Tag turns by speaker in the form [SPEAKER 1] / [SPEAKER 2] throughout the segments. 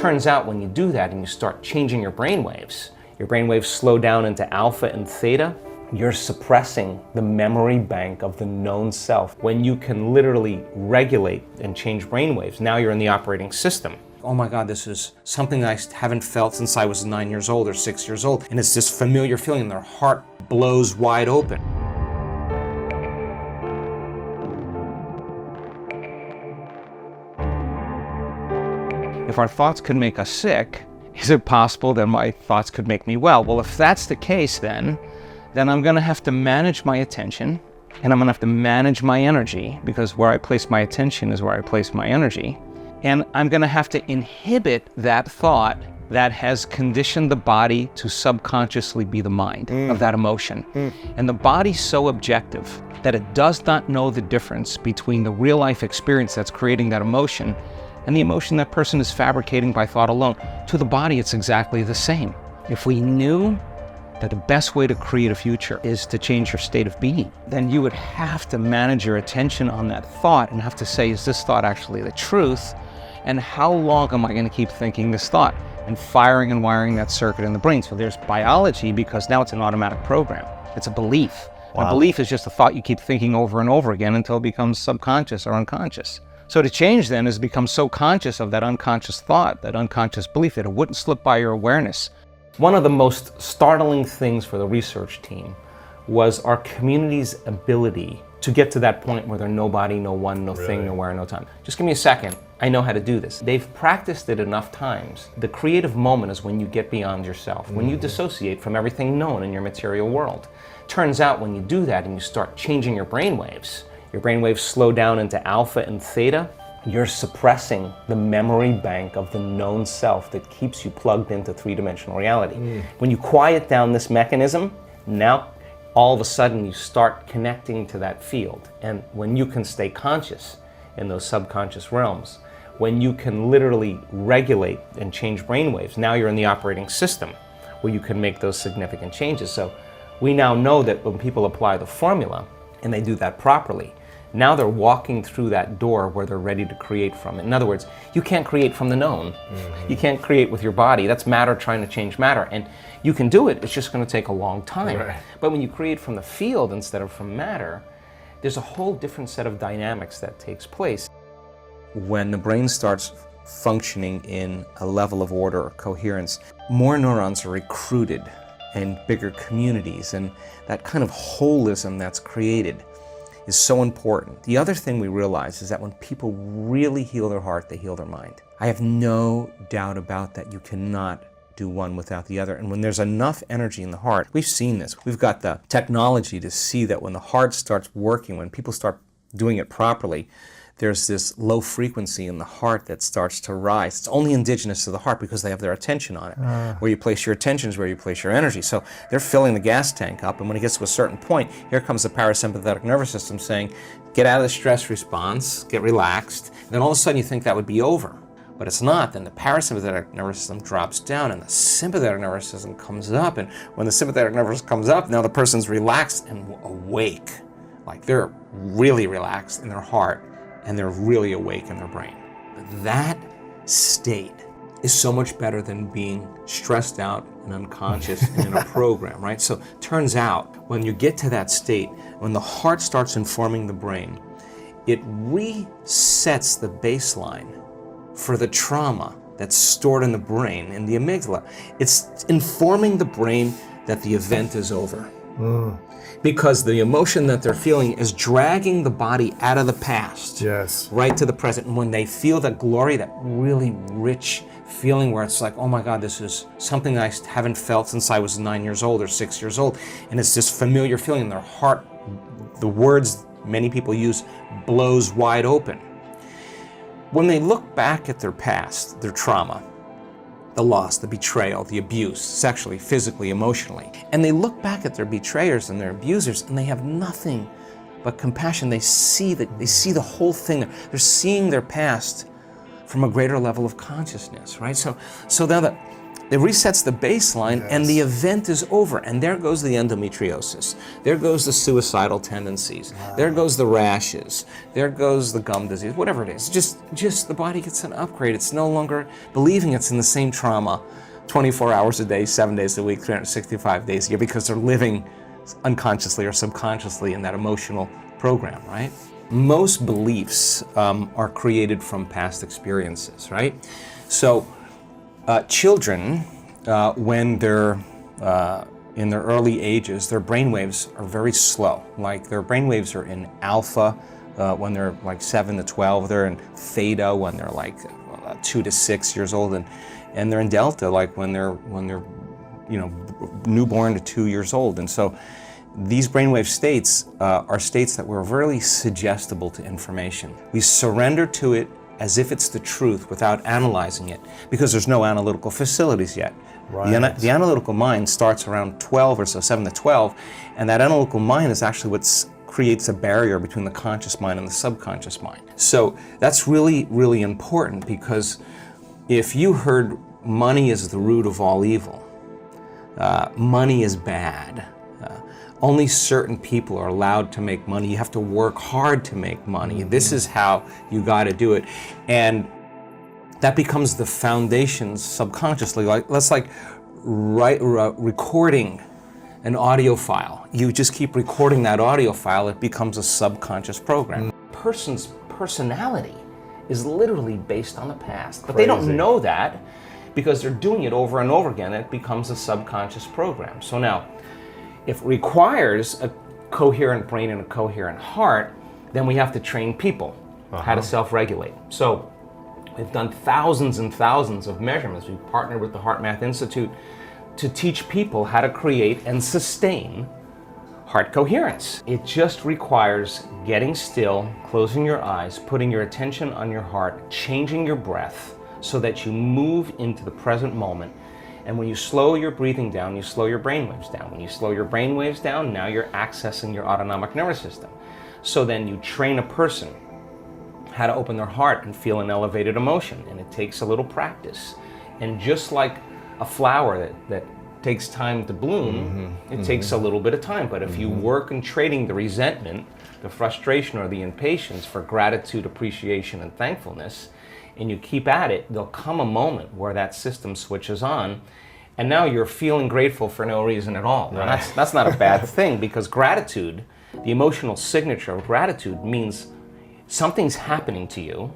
[SPEAKER 1] Turns out when you do that and you start changing your brainwaves slow down into alpha and theta, you're suppressing the memory bank of the known self. When you can literally regulate and change brainwaves, now you're in the operating system. Oh my God, this is something I haven't felt since I was 9 years old or 6 years old. And it's this familiar feeling, their heart blows wide open. If our thoughts could make us sick, is it possible that my thoughts could make me well? Well, if that's the case, then I'm going to have to manage my attention, and I'm going to have to manage my energy, because where I place my attention is where I place my energy. And I'm going to have to inhibit that thought that has conditioned the body to subconsciously be the mind of that emotion. And the body's so objective that it does not know the difference between the real life experience that's creating that emotion and the emotion that person is fabricating by thought alone. To the body, it's exactly the same. If we knew that the best way to create a future is to change your state of being, then you would have to manage your attention on that thought and have to say, is this thought actually the truth? And how long am I going to keep thinking this thought? And firing and wiring that circuit in the brain. So there's biology, because now it's an automatic program. It's a belief. Wow. A belief is just a thought you keep thinking over and over again until it becomes subconscious or unconscious. So to change then is become so conscious of that unconscious thought, that unconscious belief, that it wouldn't slip by your awareness. One of the most startling things for the research team was our community's ability to get to that point where there's nobody, no one, no thing, nowhere, no time. Just give me a second. I know how to do this. They've practiced it enough times. The creative moment is when you get beyond yourself, when you dissociate from everything known in your material world. Turns out when you do that and you start changing your brainwaves slow down into alpha and theta, you're suppressing the memory bank of the known self that keeps you plugged into three-dimensional reality. When you quiet down this mechanism, now all of a sudden you start connecting to that field. And when you can stay conscious in those subconscious realms, when you can literally regulate and change brainwaves, now you're in the operating system where you can make those significant changes. So we now know that when people apply the formula and they do that properly, now they're walking through that door where they're ready to create from it. In other words, you can't create from the known. You can't create with your body. That's matter trying to change matter. And you can do it, it's just going to take a long time. But when you create from the field instead of from matter, there's a whole different set of dynamics that takes place. When the brain starts functioning in a level of order or coherence, more neurons are recruited and bigger communities, and that kind of holism that's created is so important. The other thing we realize is that when people really heal their heart, they heal their mind. I have no doubt about that. You cannot do one without the other. And when there's enough energy in the heart, we've seen this. We've got the technology to see that when the heart starts working, when people start doing it properly, there's this low frequency in the heart that starts to rise. It's only indigenous to the heart because they have their attention on it. Where you place your attention is where you place your energy. So they're filling the gas tank up, and when it gets to a certain point, here comes the parasympathetic nervous system saying, get out of the stress response, get relaxed, and then all of a sudden you think that would be over. But it's not. Then the parasympathetic nervous system drops down and the sympathetic nervous system comes up, and when the sympathetic nervous system comes up, now the person's relaxed and awake. Like they're really relaxed in their heart, and they're really awake in their brain. That state is so much better than being stressed out and unconscious and in a program, right? So turns out when you get to that state, when the heart starts informing the brain, it resets the baseline for the trauma that's stored in the brain, in the amygdala. It's informing the brain that the event is over. Because the emotion that they're feeling is dragging the body out of the past, right to the present. And when they feel that glory, that really rich feeling where it's like, oh my God, this is something I haven't felt since I was 9 years old or 6 years old. And it's this familiar feeling in their heart, the words many people use, blows wide open. When they look back at their past, their trauma, the loss, the betrayal, the abuse, sexually, physically, emotionally, and they look back at their betrayers and their abusers and they have nothing but compassion. They see the whole thing. They're seeing their past from a greater level of consciousness, right? So now that It resets the baseline, and the event is over. And there goes the endometriosis. There goes the suicidal tendencies. There goes the rashes. There goes the gum disease, whatever it is. Just the body gets an upgrade. It's no longer believing it's in the same trauma 24 hours a day, 7 days a week, 365 days a year, because they're living unconsciously or subconsciously in that emotional program, right? Most beliefs are created from past experiences, right? So children, when they're in their early ages, their brainwaves are very slow. Like their brainwaves are in alpha when they're like 7 to 12. They're in theta when they're like 2 to 6 years old, and they're in delta like when they're newborn to 2 years old. And so these brainwave states are states that were really suggestible to information. We surrender to it as if it's the truth without analyzing it, because there's no analytical facilities yet. Right. The analytical mind starts around 12 or so, 7 to 12, and that analytical mind is actually what creates a barrier between the conscious mind and the subconscious mind. So that's really, really important, because if you heard money is the root of all evil, money is bad, only certain people are allowed to make money, you have to work hard to make money, this is how you got to do it, and that becomes the foundation subconsciously. Recording an audio file. You just keep recording that audio file, it becomes a subconscious program. A person's personality is literally based on the past, but they don't know that because they're doing it over and over again. It becomes a subconscious program. So now, if it requires a coherent brain and a coherent heart, then we have to train people how to self-regulate. So we've done thousands and thousands of measurements. We've partnered with the Heart Math Institute to teach people how to create and sustain heart coherence. It just requires getting still, closing your eyes, putting your attention on your heart, changing your breath so that you move into the present moment. And when you slow your breathing down, you slow your brainwaves down. When you slow your brainwaves down, now you're accessing your autonomic nervous system. So then you train a person how to open their heart and feel an elevated emotion. And it takes a little practice. And just like a flower that takes time to bloom, it takes a little bit of time. But if you work on trading the resentment, the frustration, or the impatience for gratitude, appreciation, and thankfulness, and you keep at it, there'll come a moment where that system switches on, and now you're feeling grateful for no reason at all. Now, that's not a bad thing, because gratitude, the emotional signature of gratitude, means something's happening to you,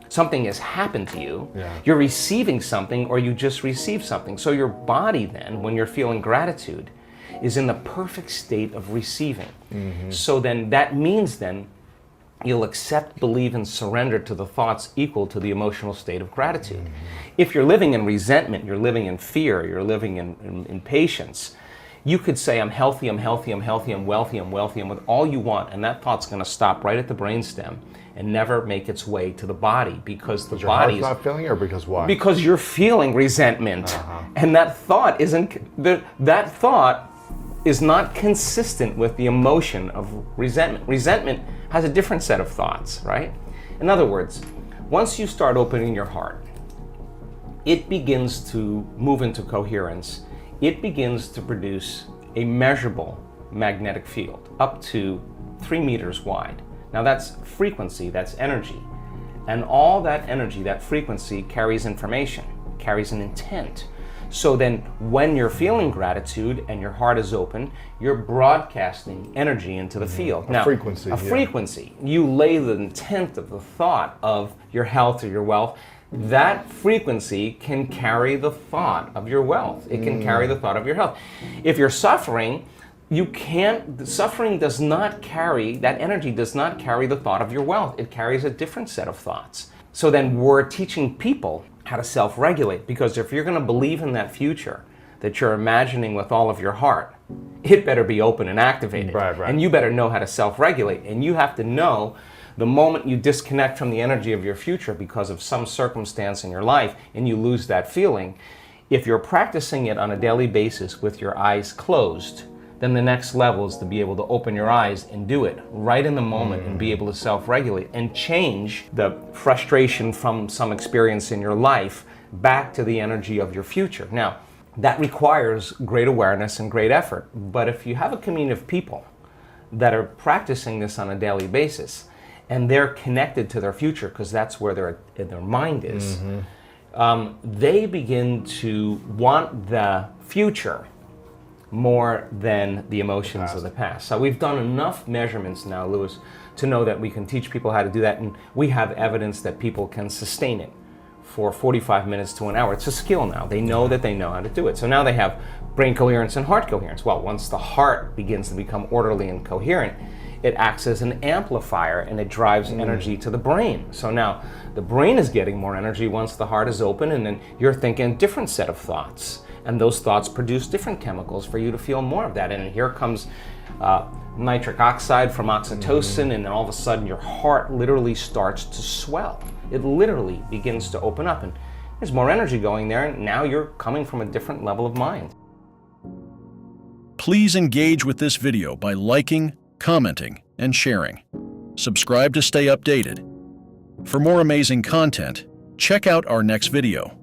[SPEAKER 1] something has happened to you, you're receiving something, or you just received something. So your body then, when you're feeling gratitude, is in the perfect state of receiving. So then that means then you'll accept, believe, and surrender to the thoughts equal to the emotional state of gratitude. If you're living in resentment, you're living in fear, you're living in impatience, you could say, I'm healthy, I'm healthy, I'm healthy, I'm wealthy, I'm wealthy, and with all you want, and that thought's going to stop right at the brainstem and never make its way to the body, because the body's
[SPEAKER 2] not feeling, or because why?
[SPEAKER 1] Because you're feeling resentment, and that thought is not consistent with the emotion of resentment. Resentment has a different set of thoughts, right? In other words, once you start opening your heart, it begins to move into coherence. It begins to produce a measurable magnetic field up to 3 meters wide. Now that's frequency, that's energy. And all that energy, that frequency, carries information, carries an intent. So then when you're feeling gratitude and your heart is open, you're broadcasting energy into the field.
[SPEAKER 2] A frequency.
[SPEAKER 1] A frequency. You lay the intent of the thought of your health or your wealth. That frequency can carry the thought of your wealth. It can carry the thought of your health. If you're suffering, suffering does not carry, that energy does not carry the thought of your wealth. It carries a different set of thoughts. So then we're teaching people how to self-regulate, because if you're going to believe in that future that you're imagining with all of your heart, it better be open and activated.
[SPEAKER 2] Right.
[SPEAKER 1] And you better know how to self-regulate. And you have to know the moment you disconnect from the energy of your future because of some circumstance in your life and you lose that feeling, if you're practicing it on a daily basis with your eyes closed, then the next level is to be able to open your eyes and do it right in the moment and be able to self-regulate and change the frustration from some experience in your life back to the energy of your future. Now, that requires great awareness and great effort. But if you have a community of people that are practicing this on a daily basis, and they're connected to their future because that's where their mind is, they begin to want the future more than the emotions of the past. So we've done enough measurements now, Louis, to know that we can teach people how to do that, and we have evidence that people can sustain it for 45 minutes to an hour. It's a skill now. They know that they know how to do it. So now they have brain coherence and heart coherence. Well, once the heart begins to become orderly and coherent, it acts as an amplifier and it drives energy to the brain. So now the brain is getting more energy once the heart is open, and then you're thinking a different set of thoughts. And those thoughts produce different chemicals for you to feel more of that. And here comes nitric oxide from oxytocin, and then all of a sudden your heart literally starts to swell. It literally begins to open up, and there's more energy going there, and now you're coming from a different level of mind.
[SPEAKER 2] Please engage with this video by liking, commenting, and sharing. Subscribe to stay updated. For more amazing content, check out our next video.